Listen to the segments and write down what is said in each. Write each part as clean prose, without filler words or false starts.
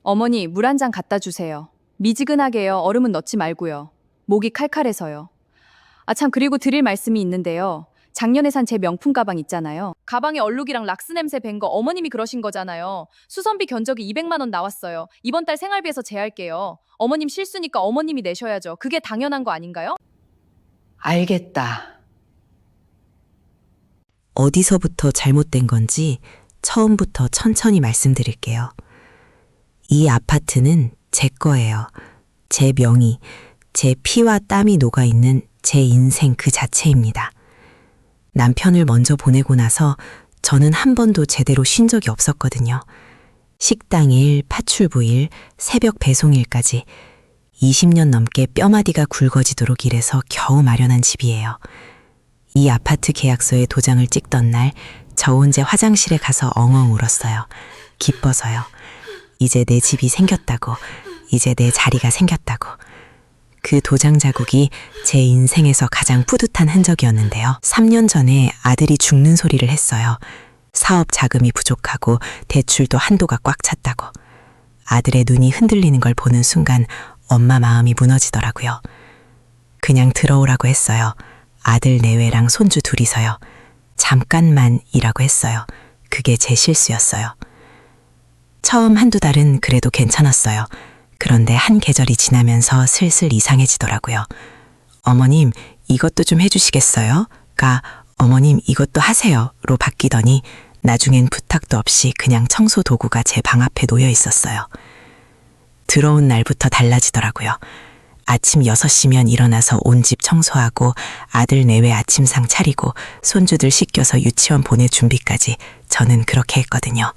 어머니, 물 한 잔 갖다 주세요. 미지근하게요. 얼음은 넣지 말고요. 목이 칼칼해서요. 아, 참, 그리고 드릴 말씀이 있는데요. 작년에 산 제 명품 가방 있잖아요. 가방에 얼룩이랑 락스 냄새 밴 거 어머님이 그러신 거잖아요. 수선비 견적이 200만 원 나왔어요. 이번 달 생활비에서 제할게요. 어머님 실수니까 어머님이 내셔야죠. 그게 당연한 거 아닌가요? 알겠다. 어디서부터 잘못된 건지 처음부터 천천히 말씀드릴게요. 이 아파트는 제 거예요. 제 명의, 제 피와 땀이 녹아있는 제 인생 그 자체입니다. 남편을 먼저 보내고 나서 저는 한 번도 제대로 쉰 적이 없었거든요. 식당 일, 파출부 일, 새벽 배송 일까지 20년 넘게 뼈마디가 굵어지도록 일해서 겨우 마련한 집이에요. 이 아파트 계약서에 도장을 찍던 날 저 혼자 화장실에 가서 엉엉 울었어요. 기뻐서요. 이제 내 집이 생겼다고, 이제 내 자리가 생겼다고. 그 도장 자국이 제 인생에서 가장 뿌듯한 흔적이었는데요. 3년 전에 아들이 죽는 소리를 했어요. 사업 자금이 부족하고 대출도 한도가 꽉 찼다고. 아들의 눈이 흔들리는 걸 보는 순간 엄마 마음이 무너지더라고요. 그냥 들어오라고 했어요. 아들 내외랑 손주 둘이서요. 잠깐만이라고 했어요. 그게 제 실수였어요. 처음 한두 달은 그래도 괜찮았어요. 그런데 한 계절이 지나면서 슬슬 이상해지더라고요. 어머님, 이것도 좀 해주시겠어요? 가 어머님, 이것도 하세요.로 바뀌더니 나중엔 부탁도 없이 그냥 청소 도구가 제 방 앞에 놓여 있었어요. 들어온 날부터 달라지더라고요. 아침 6시면 일어나서 온 집 청소하고 아들 내외 아침상 차리고 손주들 씻겨서 유치원 보낼 준비까지 저는 그렇게 했거든요.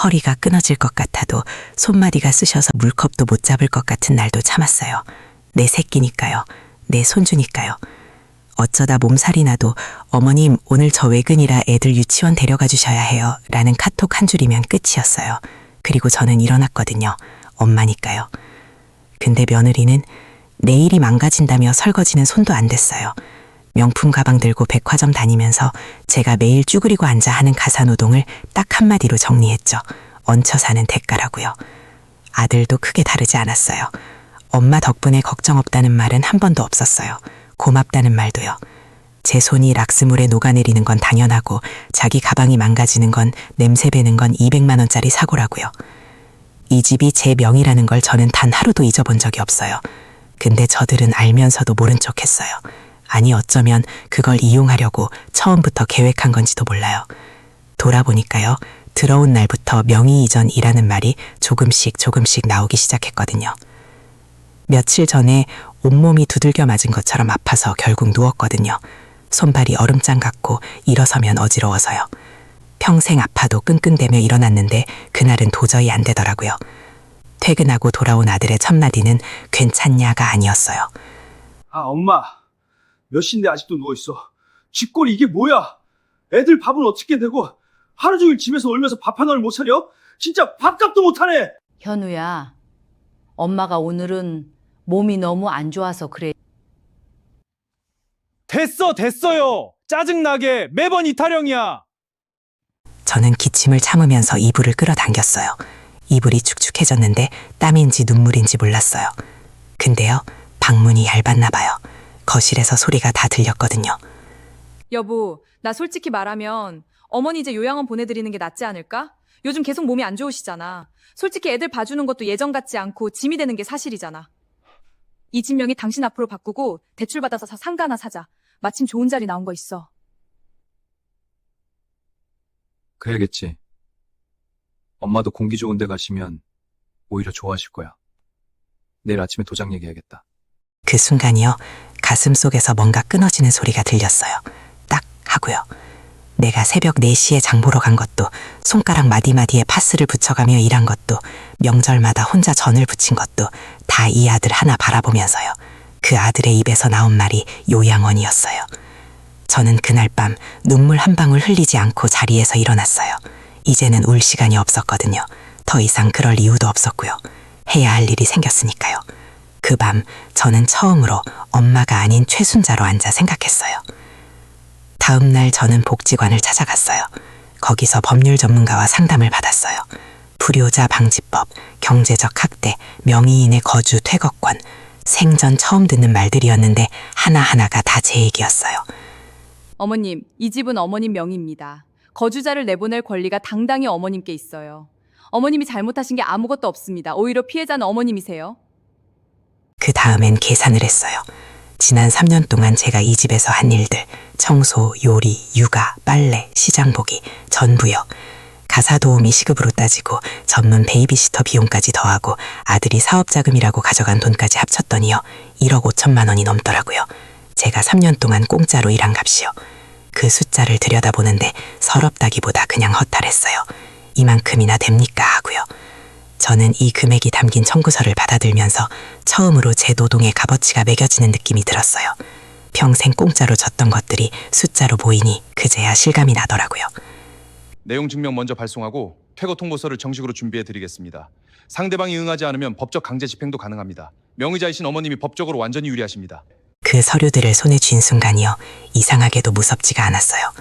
허리가 끊어질 것 같아도 손마디가 쑤셔서 물컵도 못 잡을 것 같은 날도 참았어요. 내 새끼니까요. 내 손주니까요. 어쩌다 몸살이 나도 어머님 오늘 저 외근이라 애들 유치원 데려가 주셔야 해요. 라는 카톡 한 줄이면 끝이었어요. 그리고 저는 일어났거든요. 엄마니까요. 근데 며느리는 내일이 망가진다며 설거지는 손도 안 댔어요. 명품 가방 들고 백화점 다니면서 제가 매일 쭈그리고 앉아 하는 가사노동을 딱 한마디로 정리했죠. 얹혀 사는 대가라고요. 아들도 크게 다르지 않았어요. 엄마 덕분에 걱정 없다는 말은 한 번도 없었어요. 고맙다는 말도요. 제 손이 락스물에 녹아내리는 건 당연하고 자기 가방이 망가지는 건 냄새 배는 건 200만 원짜리 사고라고요. 이 집이 제 명의라는 걸 저는 단 하루도 잊어본 적이 없어요. 근데 저들은 알면서도 모른 척 했어요. 아니 어쩌면 그걸 이용하려고 처음부터 계획한 건지도 몰라요. 돌아보니까요. 들어온 날부터 명의 이전이라는 말이 조금씩 나오기 시작했거든요. 며칠 전에 온몸이 두들겨 맞은 것처럼 아파서 결국 누웠거든요. 손발이 얼음장 같고 일어서면 어지러워서요. 평생 아파도 끙끙대며 일어났는데 그날은 도저히 안 되더라고요. 퇴근하고 돌아온 아들의 첫마디는 괜찮냐가 아니었어요. 아, 엄마. 몇 시인데 아직도 누워있어. 쥐꼬리 이게 뭐야? 애들 밥은 어떻게 되고 하루 종일 집에서 울면서 밥 하나를 못 차려? 진짜 밥값도 못하네. 현우야, 엄마가 오늘은 몸이 너무 안 좋아서 그래. 됐어요. 짜증나게 매번 이 타령이야. 저는 기침을 참으면서 이불을 끌어당겼어요. 이불이 축축해졌는데 땀인지 눈물인지 몰랐어요. 근데요, 방문이 얇았나 봐요. 거실에서 소리가 다 들렸거든요. 여보, 나 솔직히 말하면 어머니 이제 요양원 보내드리는 게 낫지 않을까? 요즘 계속 몸이 안 좋으시잖아. 솔직히 애들 봐주는 것도 예전 같지 않고 짐이 되는 게 사실이잖아. 이 집 명의 당신 앞으로 바꾸고 대출 받아서 상가 하나 사자. 마침 좋은 자리 나온 거 있어. 그래야겠지. 엄마도 공기 좋은 데 가시면 오히려 좋아하실 거야. 내일 아침에 도장 얘기해야겠다. 그 순간이요. 가슴 속에서 뭔가 끊어지는 소리가 들렸어요. 딱 하고요. 내가 새벽 4시에 장 보러 간 것도, 손가락 마디마디에 파스를 붙여가며 일한 것도, 명절마다 혼자 전을 부친 것도 다 이 아들 하나 바라보면서요. 그 아들의 입에서 나온 말이 요양원이었어요. 저는 그날 밤 눈물 한 방울 흘리지 않고 자리에서 일어났어요. 이제는 울 시간이 없었거든요. 더 이상 그럴 이유도 없었고요. 해야 할 일이 생겼으니까요. 그 밤 저는 처음으로 엄마가 아닌 최순자로 앉아 생각했어요. 다음 날 저는 복지관을 찾아갔어요. 거기서 법률 전문가와 상담을 받았어요. 불효자 방지법, 경제적 학대, 명의인의 거주 퇴거권, 생전 처음 듣는 말들이었는데 하나하나가 다 제 얘기였어요. 어머님, 이 집은 어머님 명의입니다. 거주자를 내보낼 권리가 당당히 어머님께 있어요. 어머님이 잘못하신 게 아무것도 없습니다. 오히려 피해자는 어머님이세요. 그 다음엔 계산을 했어요. 지난 3년 동안 제가 이 집에서 한 일들, 청소, 요리, 육아, 빨래, 시장보기, 전부요. 가사 도우미 시급으로 따지고 전문 베이비시터 비용까지 더하고 아들이 사업자금이라고 가져간 돈까지 합쳤더니요. 1억 5천만 원이 넘더라고요. 제가 3년 동안 공짜로 일한 값이요. 그 숫자를 들여다보는데 서럽다기보다 그냥 허탈했어요. 이만큼이나 됩니까 하고요. 저는 이 금액이 담긴 청구서를 받아들면서 처음으로 제 노동의 값어치가 매겨지는 느낌이 들었어요. 평생 공짜로 졌던 것들이 숫자로 보이니 그제야 실감이 나더라고요. 내용 증명 먼저 발송하고 퇴거 통보서를 정식으로 준비해 드리겠습니다. 상대방이 응하지 않으면 법적 강제 집행도 가능합니다. 명의자이신 어머님이 법적으로 완전히 유리하십니다. 그 서류들을 손에 쥔 순간이요. 이상하게도 무섭지가 않았어요.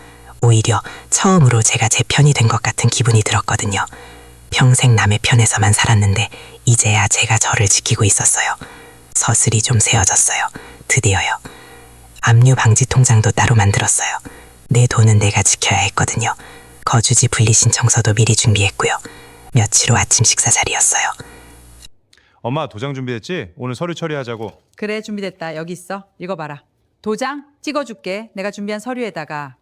오히려 처음으로 제가 제 편이 된 것 같은 기분이 들었거든요. 평생 남의 편에서만 살았는데 이제야 제가 저를 지키고 있었어요. 서슬이 좀 세어졌어요. 드디어요. 압류 방지 통장도 따로 만들었어요. 내 돈은 내가 지켜야 했거든요. 거주지 분리 신청서도 미리 준비했고요. 며칠 후 아침 식사 자리였어요. 엄마 도장 준비했지? 오늘 서류 처리하자고. 그래, 준비됐다. 여기 있어. 읽어봐라. 도장 찍어줄게. 내가 준비한 서류에다가.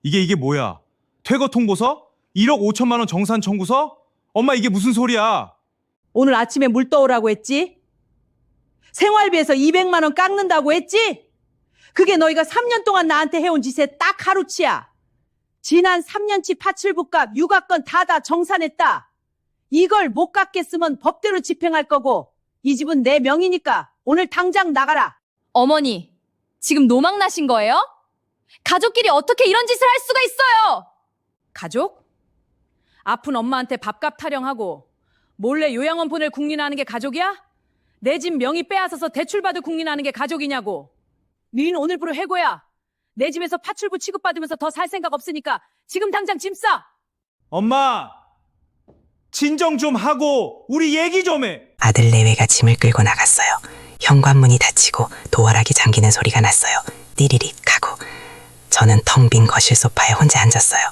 이게 뭐야? 퇴거 통보서? 1억 5천만 원 정산 청구서? 엄마 이게 무슨 소리야? 오늘 아침에 물 떠오라고 했지? 생활비에서 200만 원 깎는다고 했지? 그게 너희가 3년 동안 나한테 해온 짓의 딱 하루치야. 지난 3년치 파출부값, 육아권 다 정산했다. 이걸 못 깎겠으면 법대로 집행할 거고 이 집은 내 명의니까 오늘 당장 나가라. 어머니, 지금 노망 나신 거예요? 가족끼리 어떻게 이런 짓을 할 수가 있어요? 가족? 아픈 엄마한테 밥값 타령하고 몰래 요양원 보낼 국리나는 게 가족이야? 내 집 명의 빼앗아서 대출받을 국리나는 게 가족이냐고. 니는 오늘부로 해고야. 내 집에서 파출부 취급받으면서 더 살 생각 없으니까 지금 당장 짐 싸. 엄마! 진정 좀 하고 우리 얘기 좀 해. 아들 내외가 짐을 끌고 나갔어요. 현관문이 닫히고 도어락이 잠기는 소리가 났어요. 띠리릭 하고. 저는 텅 빈 거실 소파에 혼자 앉았어요.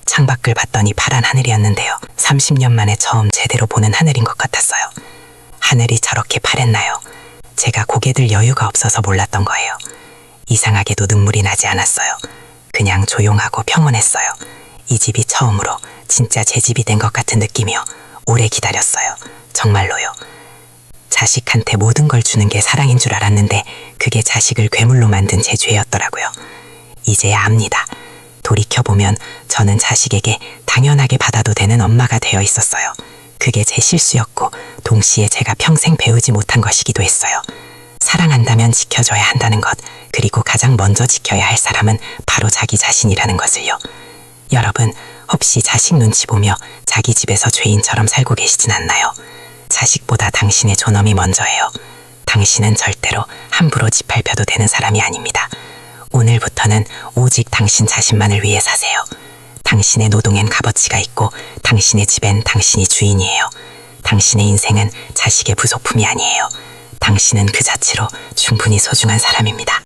창밖을 봤더니 파란 하늘이었는데요. 30년 만에 처음 제대로 보는 하늘인 것 같았어요. 하늘이 저렇게 파랬나요? 제가 고개 들 여유가 없어서 몰랐던 거예요. 이상하게도 눈물이 나지 않았어요. 그냥 조용하고 평온했어요. 이 집이 처음으로 진짜 제 집이 된 것 같은 느낌이요. 오래 기다렸어요. 정말로요. 자식한테 모든 걸 주는 게 사랑인 줄 알았는데 그게 자식을 괴물로 만든 제 죄였더라고요. 이제야 압니다. 돌이켜보면 저는 자식에게 당연하게 받아도 되는 엄마가 되어 있었어요. 그게 제 실수였고 동시에 제가 평생 배우지 못한 것이기도 했어요. 사랑한다면 지켜줘야 한다는 것, 그리고 가장 먼저 지켜야 할 사람은 바로 자기 자신이라는 것을요. 여러분, 혹시 자식 눈치 보며 자기 집에서 죄인처럼 살고 계시진 않나요? 자식보다 당신의 존엄이 먼저예요. 당신은 절대로 함부로 집 밟혀도 되는 사람이 아닙니다. 오늘부터는 오직 당신 자신만을 위해 사세요. 당신의 노동엔 값어치가 있고 당신의 집엔 당신이 주인이에요. 당신의 인생은 자식의 부속품이 아니에요. 당신은 그 자체로 충분히 소중한 사람입니다.